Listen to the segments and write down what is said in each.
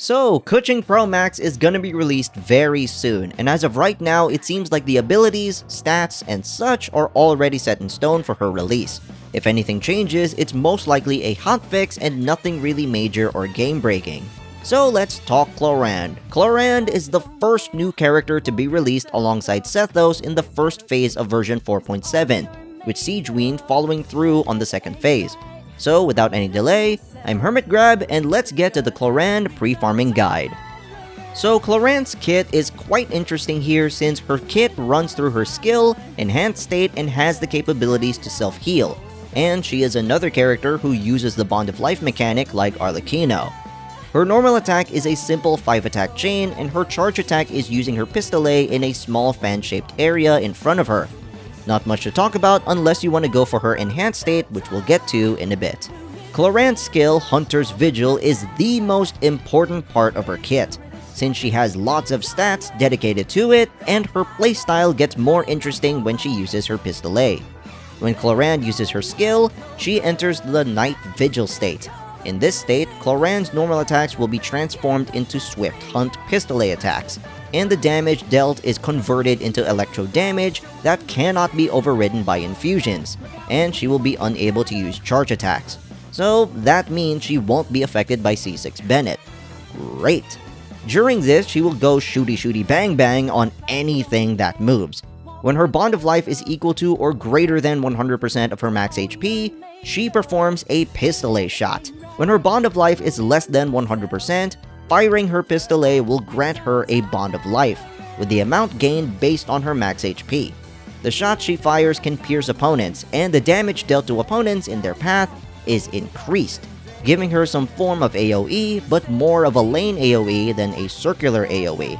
So, Kuching Pro Max is gonna be released very soon, and as of right now, it seems like the abilities, stats, and such are already set in stone for her release. If anything changes, it's most likely a hotfix and nothing really major or game-breaking. So let's talk Clorinde. Clorinde is the first new character to be released alongside Sethos in the first phase of version 4.7, with Siegeween following through on the second phase. So without any delay, I'm HermitGRAB, and let's get to the Clorinde pre-farming guide. So Clorinde's kit is quite interesting here since her kit runs through her skill, enhanced state, and has the capabilities to self-heal. And she is another character who uses the Bond of Life mechanic like Arlecchino. Her normal attack is a simple 5-attack chain, and her charge attack is using her pistolet in a small fan-shaped area in front of her. Not much to talk about unless you want to go for her enhanced state, which we'll get to in a bit. Clorinde's skill, Hunter's Vigil, is the most important part of her kit, since she has lots of stats dedicated to it, and her playstyle gets more interesting when she uses her pistolet. When Clorinde uses her skill, she enters the Night Vigil state. In this state, Clorinde's normal attacks will be transformed into Swift Hunt pistolet attacks, and the damage dealt is converted into electro damage that cannot be overridden by infusions, and she will be unable to use charge attacks. So that means she won't be affected by C6 Bennett. Great! During this, she will go shooty shooty bang bang on anything that moves. When her Bond of Life is equal to or greater than 100% of her max HP, she performs a pistolet shot. When her Bond of Life is less than 100%, firing her pistolet will grant her a Bond of Life, with the amount gained based on her max HP. The shots she fires can pierce opponents, and the damage dealt to opponents in their path is increased, giving her some form of AoE, but more of a lane AoE than a circular AoE.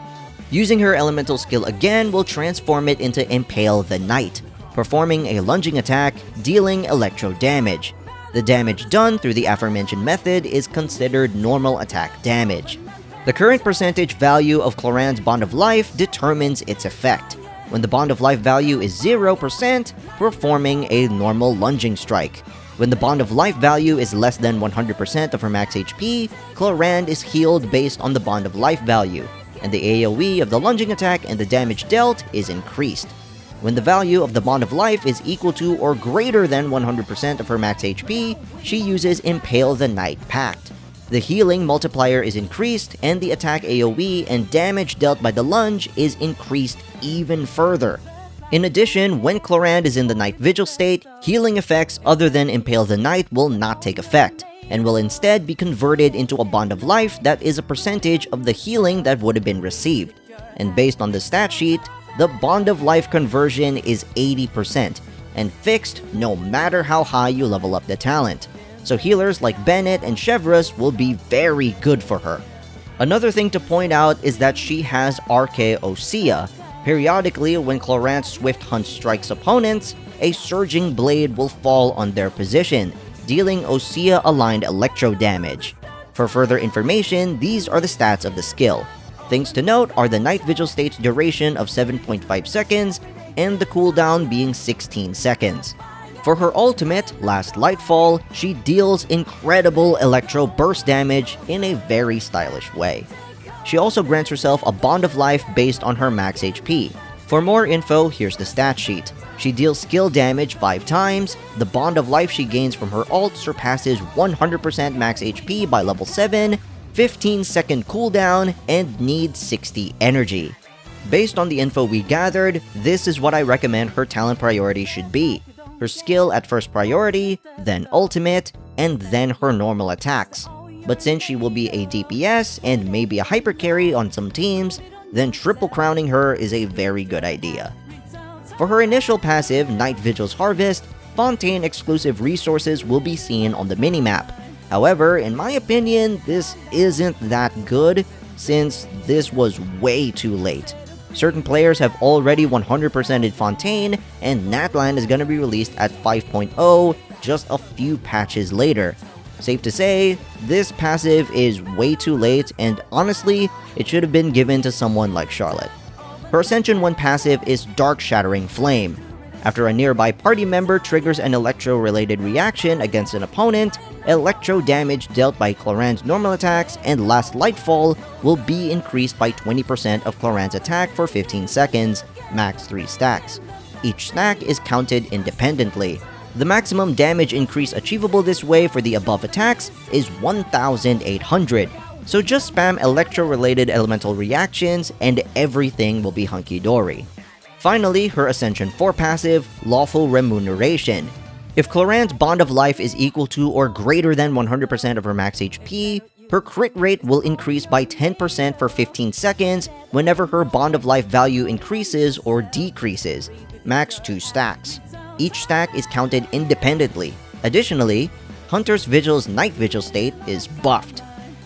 Using her elemental skill again will transform it into Impale the Knight, performing a lunging attack, dealing electro damage. The damage done through the aforementioned method is considered normal attack damage. The current percentage value of Clorinde's Bond of Life determines its effect. When the Bond of Life value is 0%, performing a normal lunging strike. When the Bond of Life value is less than 100% of her max HP, Clorinde is healed based on the Bond of Life value, and the AoE of the lunging attack and the damage dealt is increased. When the value of the Bond of Life is equal to or greater than 100% of her max HP, she uses Impale the Knight Pact. The healing multiplier is increased, and the attack AoE and damage dealt by the lunge is increased even further. In addition, when Clorinde is in the Night Vigil state, healing effects other than Impale the Knight will not take effect, and will instead be converted into a Bond of Life that is a percentage of the healing that would have been received. And based on the stat sheet, the Bond of Life conversion is 80%, and fixed no matter how high you level up the talent. So healers like Bennett and Chevreuse will be very good for her. Another thing to point out is that she has Arche Osea. Periodically, when Clorinde's Swift Hunt strikes opponents, a Surging Blade will fall on their position, dealing Osea-aligned electro damage. For further information, these are the stats of the skill. Things to note are the Night Vigil state's duration of 7.5 seconds, and the cooldown being 16 seconds. For her ultimate, Last Lightfall, she deals incredible electro burst damage in a very stylish way. She also grants herself a Bond of Life based on her max HP. For more info, here's the stat sheet. She deals skill damage 5 times, the Bond of Life she gains from her ult surpasses 100% max HP by level 7, 15-second cooldown, and needs 60 energy. Based on the info we gathered, this is what I recommend her talent priority should be. Her skill at first priority, then ultimate, and then her normal attacks. But since she will be a DPS and maybe a hyper carry on some teams, then triple crowning her is a very good idea. For her initial passive, Night Vigil's Harvest, Fontaine exclusive resources will be seen on the minimap. However, in my opinion, this isn't that good, since this was way too late. Certain players have already 100%ed Fontaine, and Natlan is gonna be released at 5.0 just a few patches later. Safe to say, this passive is way too late, and honestly, it should have been given to someone like Charlotte. Her Ascension 1 passive is Dark Shattering Flame. After a nearby party member triggers an electro-related reaction against an opponent, electro damage dealt by Clorinde's normal attacks and Last Lightfall will be increased by 20% of Clorinde's attack for 15 seconds, max 3 stacks. Each stack is counted independently. The maximum damage increase achievable this way for the above attacks is 1,800, so just spam electro-related elemental reactions and everything will be hunky-dory. Finally, her Ascension 4 passive, Lawful Remuneration. If Clorinde's Bond of Life is equal to or greater than 100% of her max HP, her crit rate will increase by 10% for 15 seconds whenever her Bond of Life value increases or decreases, max 2 stacks. Each stack is counted independently. Additionally, Hunter's Vigil's Night Vigil state is buffed.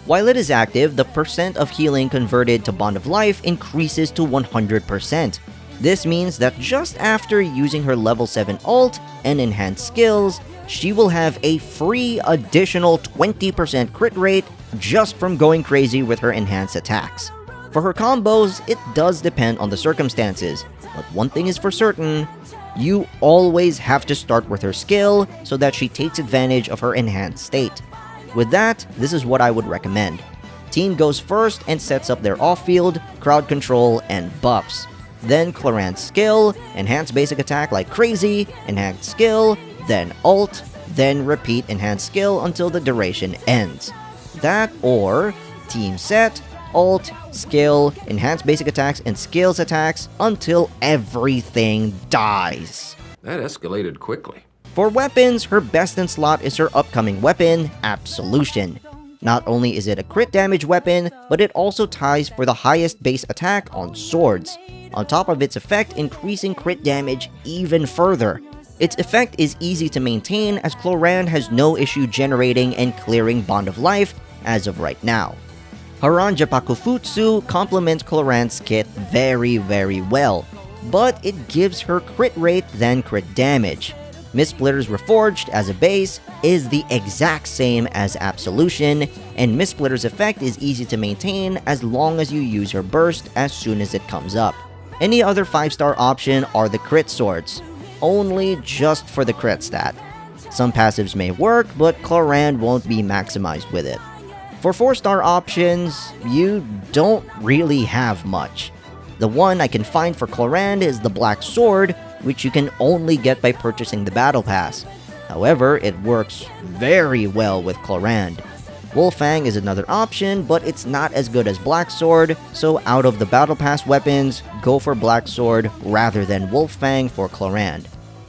While it is active, the percent of healing converted to Bond of Life increases to 100%. This means that just after using her level 7 ult and enhanced skills, she will have a free additional 20% crit rate just from going crazy with her enhanced attacks. For her combos, it does depend on the circumstances, but one thing is for certain, you always have to start with her skill so that she takes advantage of her enhanced state. With that, this is what I would recommend. Team goes first and sets up their off-field, crowd control, and buffs. Then Clorinde's skill, enhance basic attack like crazy, enhanced skill, then ult, then repeat enhanced skill until the duration ends. That or team set, ult, skill, enhance basic attacks, and skills attacks until everything dies. That escalated quickly. For weapons, her best in slot is her upcoming weapon, Absolution. Not only is it a crit damage weapon, but it also ties for the highest base attack on swords, on top of its effect increasing crit damage even further. Its effect is easy to maintain as Clorinde has no issue generating and clearing Bond of Life as of right now. Haranja Pakufutsu complements Clorinde's kit very well, but it gives her crit rate than crit damage. Mistsplitter's Reforged as a base is the exact same as Absolution, and Mistsplitter's effect is easy to maintain as long as you use her burst as soon as it comes up. Any other 5-star option are the crit swords, only just for the crit stat. Some passives may work, but Clorinde won't be maximized with it. For 4-star options, you don't really have much. The one I can find for Clorinde is the Black Sword, which you can only get by purchasing the Battle Pass. However, it works very well with Clorinde. Wolfang is another option, but it's not as good as Black Sword, so out of the Battle Pass weapons, go for Black Sword rather than Wolfang for Clorinde.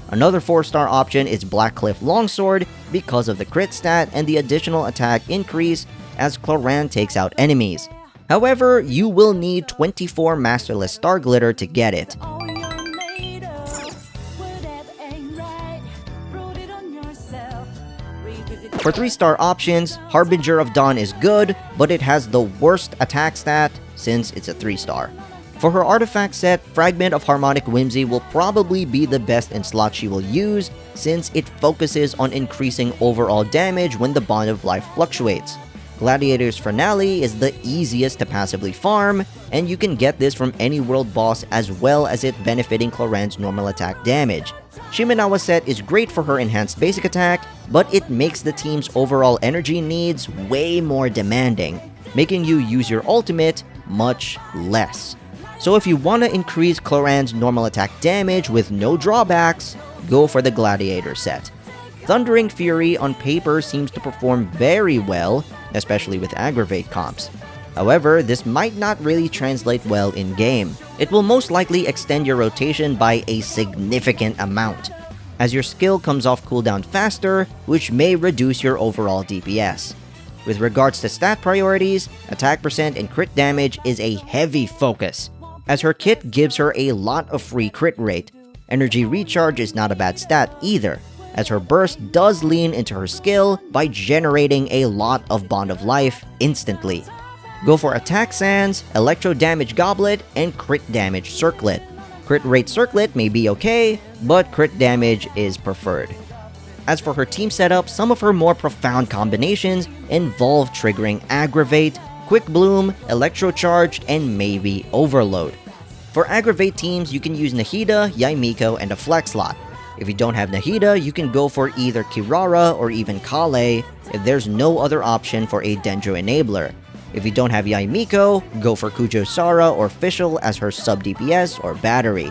Another 4-star option is Blackcliff Longsword because of the crit stat and the additional attack increase as Clorinde takes out enemies. However, you will need 24 Masterless Star Glitter to get it. For 3-star options, Harbinger of Dawn is good, but it has the worst attack stat since it's a 3-star. For her artifact set, Fragment of Harmonic Whimsy will probably be the best in slot she will use since it focuses on increasing overall damage when the Bond of Life fluctuates. Gladiator's Finale is the easiest to passively farm, and you can get this from any world boss as well as it benefiting Clorinde's normal attack damage. Shimenawa set is great for her enhanced basic attack, but it makes the team's overall energy needs way more demanding, making you use your ultimate much less. So if you want to increase Clorinde's normal attack damage with no drawbacks, go for the Gladiator set. Thundering Fury on paper seems to perform very well, especially with Aggravate comps. However, this might not really translate well in-game. It will most likely extend your rotation by a significant amount, as your skill comes off cooldown faster, which may reduce your overall DPS. With regards to stat priorities, attack percent and crit damage is a heavy focus, as her kit gives her a lot of free crit rate. Energy recharge is not a bad stat either, as her burst does lean into her skill by generating a lot of Bond of Life instantly. Go for Attack Sands, Electro Damage Goblet, and Crit Damage Circlet. Crit Rate Circlet may be okay, but crit damage is preferred. As for her team setup, some of her more profound combinations involve triggering Aggravate, Quick Bloom, Electro Charged, and maybe Overload. For Aggravate teams, you can use Nahida, Yaimiko, and a Flex slot. If you don't have Nahida, you can go for either Kirara or even Kale, if there's no other option for a Dendro enabler. If you don't have Yaimiko, go for Kujo Sara or Fischl as her sub DPS or battery.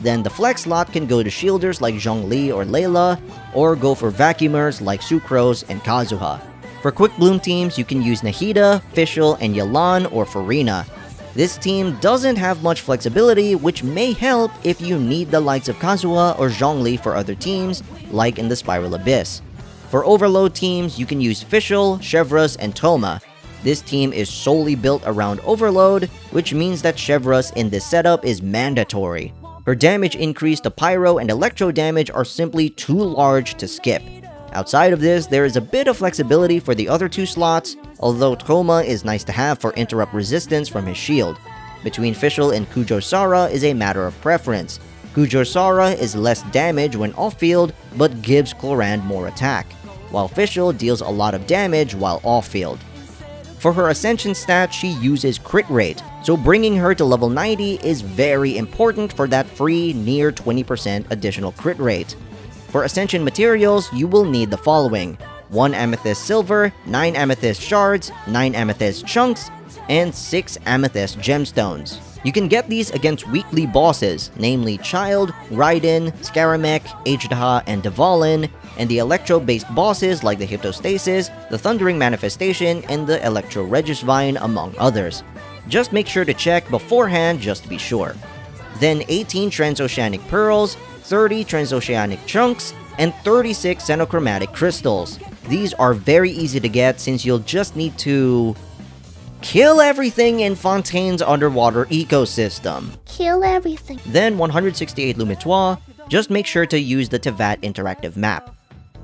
Then the flex slot can go to shielders like Zhongli or Layla, or go for vacuumers like Sucrose and Kazuha. For quick bloom teams, you can use Nahida, Fischl, and Yelan or Furina. This team doesn't have much flexibility, which may help if you need the likes of Kazuha or Zhongli for other teams, like in the Spiral Abyss. For overload teams, you can use Fischl, Chevreuse, and Toma. This team is solely built around overload, which means that Chevreuse in this setup is mandatory. Her damage increase to Pyro and Electro damage are simply too large to skip. Outside of this, there is a bit of flexibility for the other two slots, although Toma is nice to have for interrupt resistance from his shield. Between Fischl and Kujo Sara is a matter of preference. Kujo Sara is less damage when off-field, but gives Clorinde more attack, while Fischl deals a lot of damage while off-field. For her Ascension stat, she uses crit rate, so bringing her to level 90 is very important for that free near 20% additional crit rate. For Ascension Materials, you will need the following: 1 Amethyst Silver, 9 Amethyst Shards, 9 Amethyst Chunks, and 6 Amethyst Gemstones. You can get these against weekly bosses, namely Child, Raiden, Scaramec, Ajdaha, and Dvalin, and the Electro-based bosses like the Hypnostasis, the Thundering Manifestation, and the Electro Regisvine, among others. Just make sure to check beforehand just to be sure. Then 18 Transoceanic Pearls, 30 Transoceanic Chunks, and 36 Xenochromatic Crystals. These are very easy to get since you'll just need to kill everything in Fontaine's underwater ecosystem. Kill everything. Then 168 Lumitois, just make sure to use the Tevat interactive map.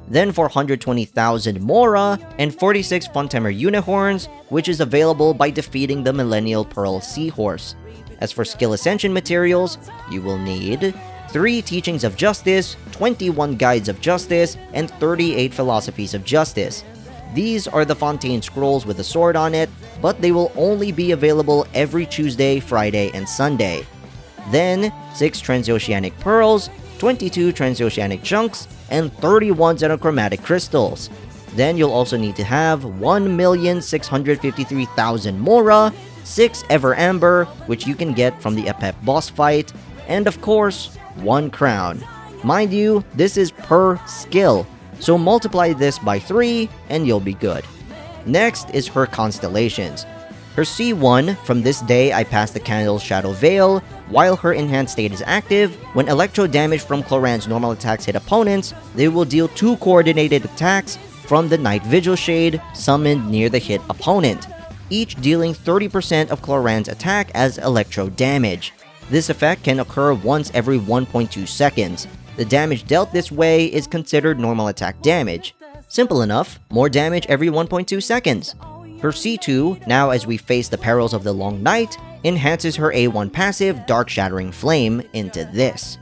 Then 420,000 Mora, and 46 Fontemmer Unicorns, which is available by defeating the Millennial Pearl Seahorse. As for skill Ascension Materials, you will need 3 Teachings of Justice, 21 Guides of Justice, and 38 Philosophies of Justice. These are the Fontaine Scrolls with a sword on it, but they will only be available every Tuesday, Friday, and Sunday. Then 6 Transoceanic Pearls, 22 Transoceanic Chunks, and 31 Xenochromatic Crystals. Then you'll also need to have 1,653,000 Mora, 6 Ever Amber, which you can get from the Apep boss fight, and of course, 1 Crown. Mind you, this is per skill, so multiply this by 3 and you'll be good. Next is her Constellations. Her C1, from this day I pass the Candle's Shadow Veil, while her enhanced state is active, when electro damage from Clorinde's normal attacks hit opponents, they will deal 2 coordinated attacks from the Night Vigil Shade summoned near the hit opponent, each dealing 30% of Clorinde's attack as electro damage. This effect can occur once every 1.2 seconds. The damage dealt this way is considered normal attack damage. Simple enough, more damage every 1.2 seconds. Her C2, now as we face the perils of the long night, enhances her A1 passive Dark Shattering Flame into this.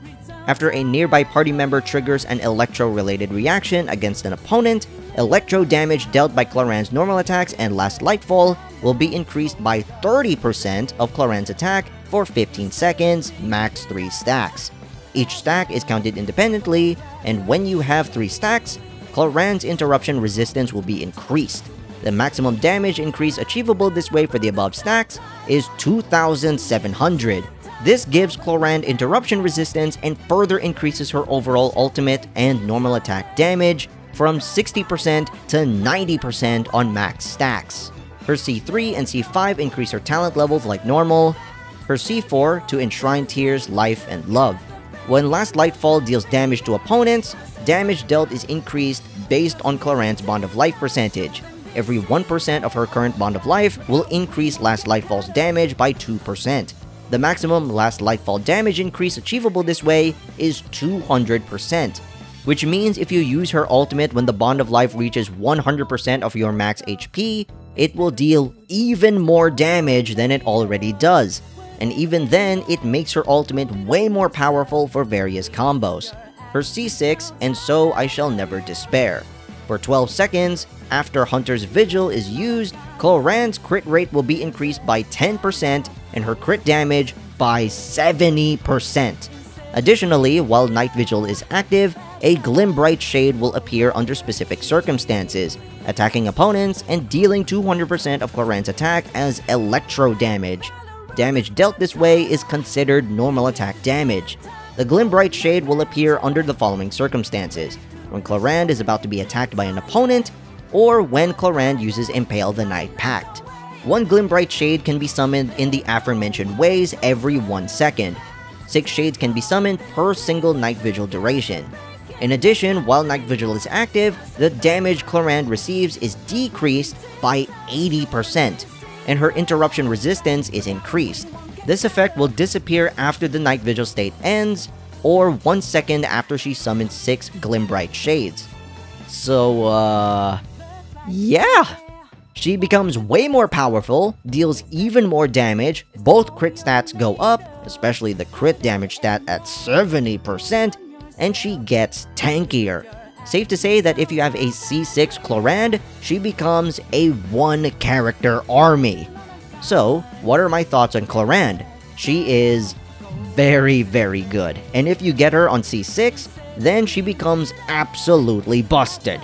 After a nearby party member triggers an electro-related reaction against an opponent, electro damage dealt by Clorinde's normal attacks and Last Lightfall will be increased by 30% of Clorinde's attack for 15 seconds, max 3 stacks. Each stack is counted independently, and when you have 3 stacks, Clorinde's interruption resistance will be increased. The maximum damage increase achievable this way for the above stacks is 2,700. This gives Clorinde interruption resistance and further increases her overall ultimate and normal attack damage from 60% to 90% on max stacks. Her C3 and C5 increase her talent levels like normal. Her C4 to enshrine Tears, Life, and Love. When Last Lightfall deals damage to opponents, damage dealt is increased based on Clorinde's Bond of Life percentage. Every 1% of her current Bond of Life will increase Last Lightfall's damage by 2%. The maximum Last Lightfall damage increase achievable this way is 200%, which means if you use her ultimate when the Bond of Life reaches 100% of your max HP, it will deal even more damage than it already does. And even then, it makes her ultimate way more powerful for various combos. Her C6, and So I Shall Never Despair. For 12 seconds, after Hunter's Vigil is used, Clorinde's crit rate will be increased by 10% and her crit damage by 70%. Additionally, while Night Vigil is active, a Glimbright Shade will appear under specific circumstances. attacking opponents and dealing 200% of Clorinde's attack as electro damage. Damage dealt this way is considered normal attack damage. The Glimbright Shade will appear under the following circumstances: when Clorinde is about to be attacked by an opponent, or when Clorinde uses Impale the Night Pact. One Glimbright Shade can be summoned in the aforementioned ways every 1 second. 6 shades can be summoned per single Night Vigil duration. In addition, while Night Vigil is active, the damage Clorinde receives is decreased by 80%, and her interruption resistance is increased. This effect will disappear after the Night Vigil state ends, or 1 second after she summons 6 Glimbright Shades. So, yeah! She becomes way more powerful, deals even more damage, both crit stats go up, especially the crit damage stat at 70%, and she gets tankier. Safe to say that if you have a C6 Clorinde, she becomes a 1-character army. So, what are my thoughts on Clorinde? She is very, very good, and if you get her on C6, then she becomes absolutely busted.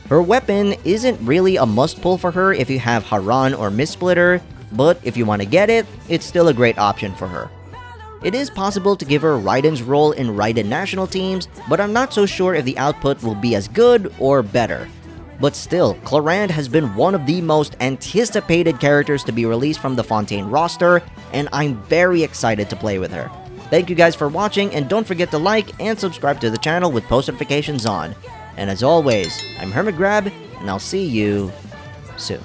Her weapon isn't really a must-pull for her if you have Haran or Mistsplitter, but if you want to get it, it's still a great option for her. It is possible to give her Raiden's role in Raiden national teams, but I'm not so sure if the output will be as good or better. But still, Clorinde has been one of the most anticipated characters to be released from the Fontaine roster, and I'm very excited to play with her. Thank you guys for watching, and don't forget to like and subscribe to the channel with post notifications on. And as always, I'm HermitGRAB, and I'll see you soon.